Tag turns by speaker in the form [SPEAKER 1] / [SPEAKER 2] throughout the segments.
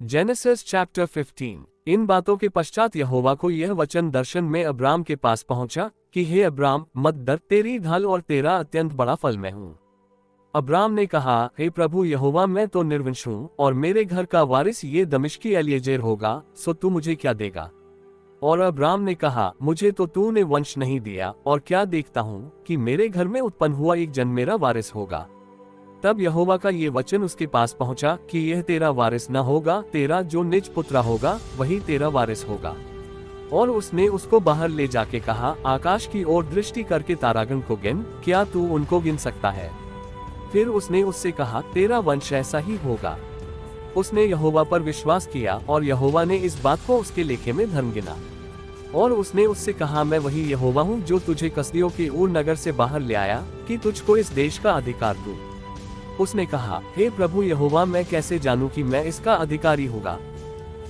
[SPEAKER 1] Genesis chapter 15। इन बातों के पश्चात यहोवा को यह वचन दर्शन में अब्राम के पास पहुंचा कि हे अब्राम, मत डर, तेरी ढाल और तेरा अत्यंत बड़ा फल मैं हूं। अब्राम ने कहा, हे प्रभु यहोवा, मैं तो निर्वंश हूं और मेरे घर का वारिस ये दमिश्की एलिएजेर होगा, सो तू मुझे क्या देगा? और अब्राम ने कहा, मुझे तो तूने वंश नहीं दिया, और क्या देखता हूँ कि मेरे घर में उत्पन्न हुआ एक जन मेरा वारिस होगा। तब यहोवा का ये वचन उसके पास पहुंचा कि यह तेरा वारिस न होगा, तेरा जो निज पुत्र होगा वही तेरा वारिस होगा। और उसने उसको बाहर ले जाके कहा, आकाश की ओर दृष्टि करके तारागण को गिन, क्या तू उनको गिन सकता है? फिर उसने उससे कहा, तेरा वंश ऐसा ही होगा। उसने यहोवा पर विश्वास किया और यहोवा ने इस बात को उसके लेखे में धर्म गिना। और उसने उससे कहा, मैं वही यहोवा हूँ जो तुझे कसदियों के ऊर नगर से बाहर ले आया कि तुझको इस देश का अधिकार दूं। उसने कहा, हे प्रभु यहोवा, मैं कैसे जानूं कि मैं इसका अधिकारी होगा?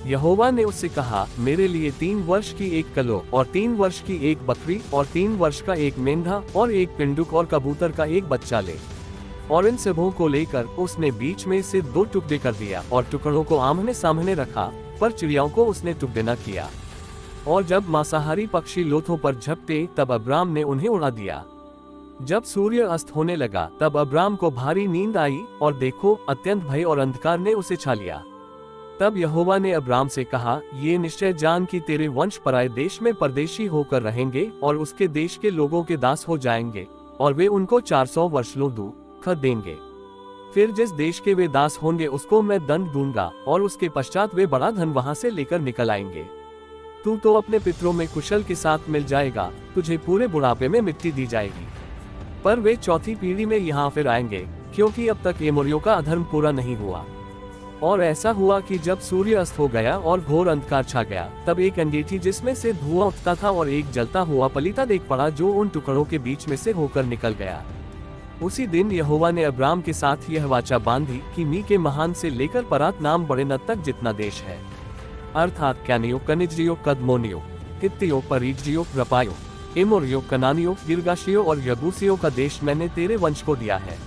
[SPEAKER 1] यहोवा ने उससे कहा, मेरे लिए 3 वर्ष की एक कलो और 3 वर्ष की एक बकरी और 3 वर्ष का एक मेंढा और एक पिंडुक और कबूतर का एक बच्चा ले। और इन सबों को लेकर उसने बीच में से 2 टुकड़े कर दिया और टुकड़ों को आमने सामने रखा, पर चिड़ियाओं को उसने टुकड़े न किया। और जब मांसाहारी पक्षी लोथों पर झपटे तब अब्राम ने उन्हें उड़ा दिया। जब सूर्य अस्त होने लगा तब अब्राम को भारी नींद आई, और देखो, अत्यंत भय और अंधकार ने उसे छा लिया। तब यहोवा ने अब्राम से कहा, ये निश्चय जान कि तेरे वंश पराए देश में परदेशी होकर रहेंगे और उसके देश के लोगों के दास हो जाएंगे, और वे उनको 400 वर्ष दुख देंगे। फिर जिस देश के वे दास होंगे उसको मैं दंड दूंगा, और उसके पश्चात वे बड़ा धन वहां से लेकर निकल आएंगे। तू तो अपने पितरों में कुशल के साथ मिल जाएगा, तुझे पूरे बुढ़ापे में मिट्टी दी जाएगी। पर वे 4थी पीढ़ी में यहाँ फिर आएंगे, क्योंकि अब तक एमोरियों का अधर्म पूरा नहीं हुआ। और ऐसा हुआ कि जब सूर्य अस्त हो गया और घोर अंधकार छा गया, तब एक अंगीठी जिसमें से धुआं उठता था और एक जलता हुआ पलीता देख पड़ा, जो उन टुकड़ों के बीच में से होकर निकल गया। उसी दिन यहोवा ने अब्राम के साथ यह वाचा बांधी कि मी के महान से लेकर परात नाम बड़े नद तक जितना देश है, अर्थात कैनियो, कनिज्जियो, कदमोनियो, हित्तियो, परिज्जियो, रपायो, एमोरियो, कनानियों, गिर्गाशियों और यबूसियों का देश मैंने तेरे वंश को दिया है।